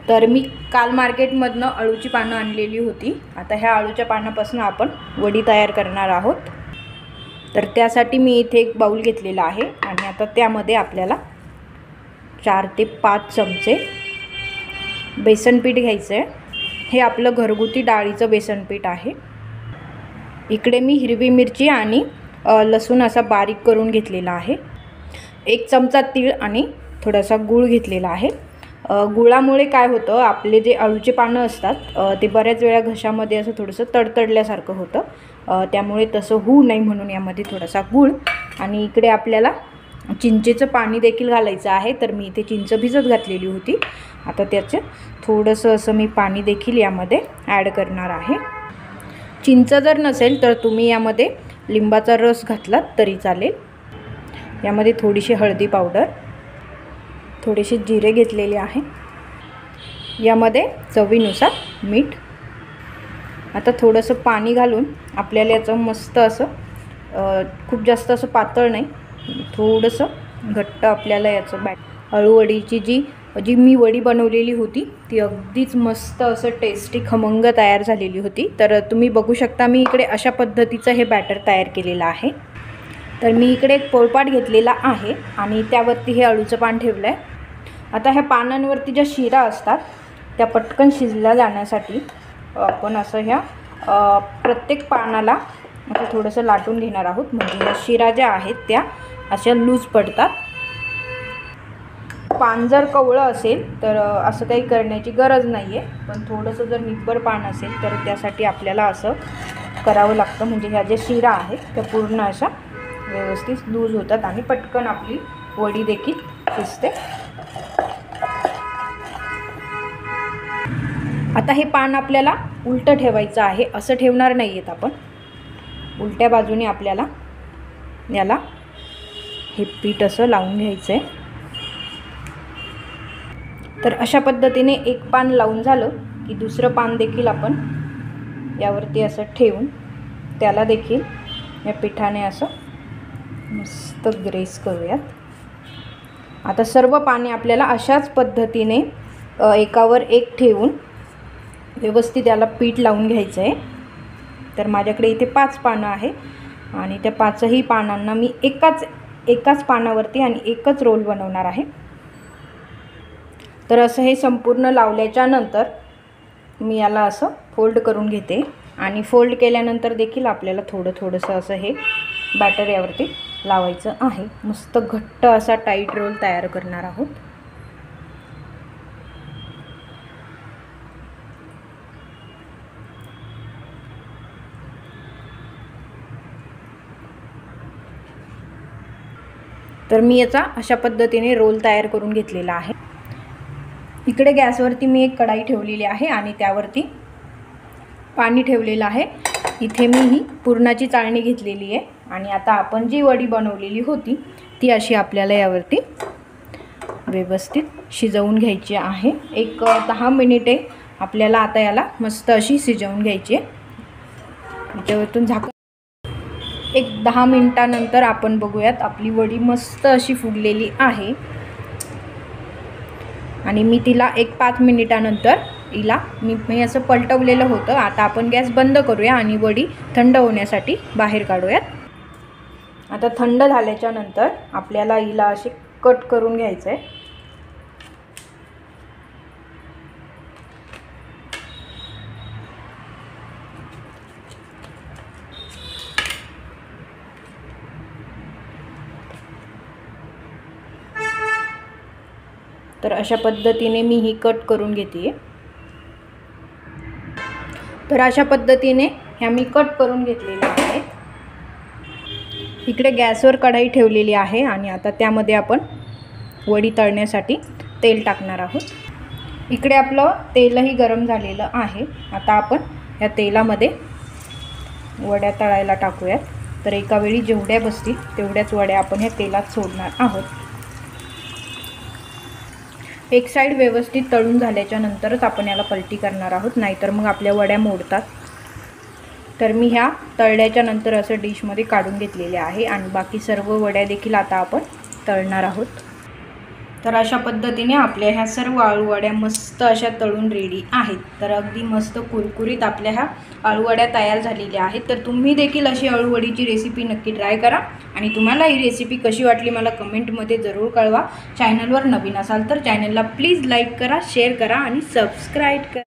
तर मी काल मार्केटमधनं अळूची पानं आणलेली होती। आता ह्या अळूच्या पानापासून आपण वडी तयार करणार आहोत। तर त्यासाठी मी इथे एक बाउल घेतलेला आहे आणि आता त्यामध्ये आपल्याला 4 ते 5 चमचे बेसन पीठ घ्यायचं आहे। हे आपलं घरगुती डाळीचं बेसन पीठ आहे। इकडे मी हिरवी मिरची आणि लसूण असा बारीक करून घेतलेला आहे। 1 चमचा तीळ आणि थोडासा गूळ घेतलेला आहे। गुळामुळे काय होतं, आपले जे अळूचे पानं असतात ते बऱ्याच वेळा घशामध्ये असं थोडंसं तडतडल्यासारखं होतं, त्यामुळे तसं होऊ नये म्हणून यामध्ये थोडासा गूळ आणि इकडे आपल्याला चिंचेचं पाणी देखील घालायचं आहे। तर मी इथे चिंच भिजत घातलेली होती। आता त्याचं थोडंसं असं मी पाणी देखील यामध्ये ॲड करणार आहे। चिंच जर नसेल तर तुम्ही यामध्ये लिंबाचा रस घातलात तरी चालेल। यामध्ये थोडीशी हळदी पावडर, थोडेसे जिरे घेतलेले आहे, यामध्ये चवीनुसार मीठ। आता थोडंसं पाणी घालून आपल्याला याचं मस्त असं खूप जास्त असं पातळ नाही, थोडंसं घट्ट आपल्याला याचं अळूवडीची जी मी वडी बनवलेली होती ती अगदीच मस्त असं टेस्टी खमंग तयार झालेली होती। तर तुम्ही बघू शकता मी इकडे अशा पद्धतीचं हे बॅटर तयार केलेलं आहे। तर मी इकडे एक पोळपाट घेतलेला आहे आणि त्यावरती हे अळूचं पान ठेवलं आहे। आता ह्या पानांवरती ज्या शिरा असतात त्या पटकन शिजल्या जाण्यासाठी आपण असं ह्या प्रत्येक पानाला असं थोडंसं लाटून घेणार आहोत, म्हणजे ह्या शिरा ज्या आहेत त्या अशा लूज पडतात। पान जर कवळं असेल तर असं काही करण्याची गरज नाही आहे, पण थोडंसं जर निब्बर पान असेल तर त्यासाठी आपल्याला असं करावं लागतं, म्हणजे ह्या ज्या शिरा आहेत त्या पूर्ण अशा व्यवस्थित लूज होतात आणि पटकन आपली वडी देखील शिजते। आता हे पान आपल्याला उलटं ठेवायचं आहे, असं ठेवणार नाही आहेत आपण, उलट्या बाजूने आपल्याला याला हे पीठ असं लावून घ्यायचं आहे। तर अशा पद्धतीने एक पान लावून झालं की दुसरं पान देखील आपण यावरती असं ठेवून त्याला देखील या पिठाने असं मस्त ग्रेस करूयात। आता सर्व पाने आपल्याला अशाच पद्धतीने एकावर एक ठेवून व्यवस्थित याला पीठ लावून घ्यायचं आहे। तर माझ्याकडे इथे 5 पानं आहे आणि त्या 5ही पानांना मी एकाच पानावरती आणि एकच रोल बनवणार आहे। तर असं हे संपूर्ण लावल्याच्या नंतर मी याला असं फोल्ड करून घेते आणि फोल्ड केल्यानंतर देखील आपल्याला थोडंसं असं हे बॅटर यावरती लावायचं आहे। मस्त घट्ट असा टाईट रोल तयार करणार आहोत। तर मी याचा अशा पद्धतीने रोल तयार करून घेतलेला आहे। इकडे गॅसवरती मी एक कढाई ठेवलेली आहे आणि त्यावरती पाणी ठेवलेलं आहे। इथे मी ही पुरणाची चाळणी घेतलेली आहे आणि आता आपण जी वडी बनवलेली होती ती अशी आपल्याला यावरती व्यवस्थित शिजवून घ्यायची आहे। एक 10 मिनिटे आपल्याला आता याला मस्त अशी शिजवून घ्यायची आहे। त्याच्यावरतून झाकण एक 10 मिनिटानंतर आपण बघूयात आपली वडी मस्त अशी फुगलेली आहे आणि मी तिला एक 5 मिनिटानंतर मी असं पलटवलेलं होतं। आता आपण गॅस बंद करूया आणि वडी थंड होण्यासाठी बाहेर काढूयात। आता थंड झाल्याच्या नंतर आपल्याला हिला अशी कट करून घ्यायचं आहे। तर अशा पद्धतीने मी ही कट करून घेते। तर अशा पद्धतीने ह्या मी कट करून घेतलेल्या आहेत। इकडे गॅसवर कढाई ठेवलेली आहे आणि आता त्यामध्ये आपण वडी तळण्यासाठी तेल टाकणार आहोत। इकडे आपलं तेलही गरम झालेलं आहे। आता आपण या तेलामध्ये वड्या तळायला टाकूयात। तर एका वेळी जेवढ्या बसतील तेवढ्याच वड्या आपण ह्या तेलात सोडणार आहोत। एक साइड व्यवस्थित तळून झाल्याच्या नंतरच आपण याला पलटी करणार आहोत, नाहीतर मग आपल्या वड्या मोडतात। तर मी ह्या तळल्याच्या नंतर असं डिशमध्ये काढून घेतलेले आहे आणि बाकी सर्व वड्या देखील आता आपण तळणार आहोत। तर अशा पद्धतीने आपल्या ह्या सर्व आळूवड्या मस्त अशा तळून रेडी आहेत। तर अगदी मस्त कुरकुरीत आपल्या ह्या आळूवड्या तयार झालेल्या आहेत। तर तुम्ही देखील अशी आळूवडीची रेसिपी नक्की ट्राय करा आणि तुम्हाला ही रेसिपी कशी वाटली मला कमेंटमध्ये जरूर कळवा। चॅनलवर नवीन असाल तर चॅनलला प्लीज लाईक करा, शेअर करा आणि सबस्क्राईब करा।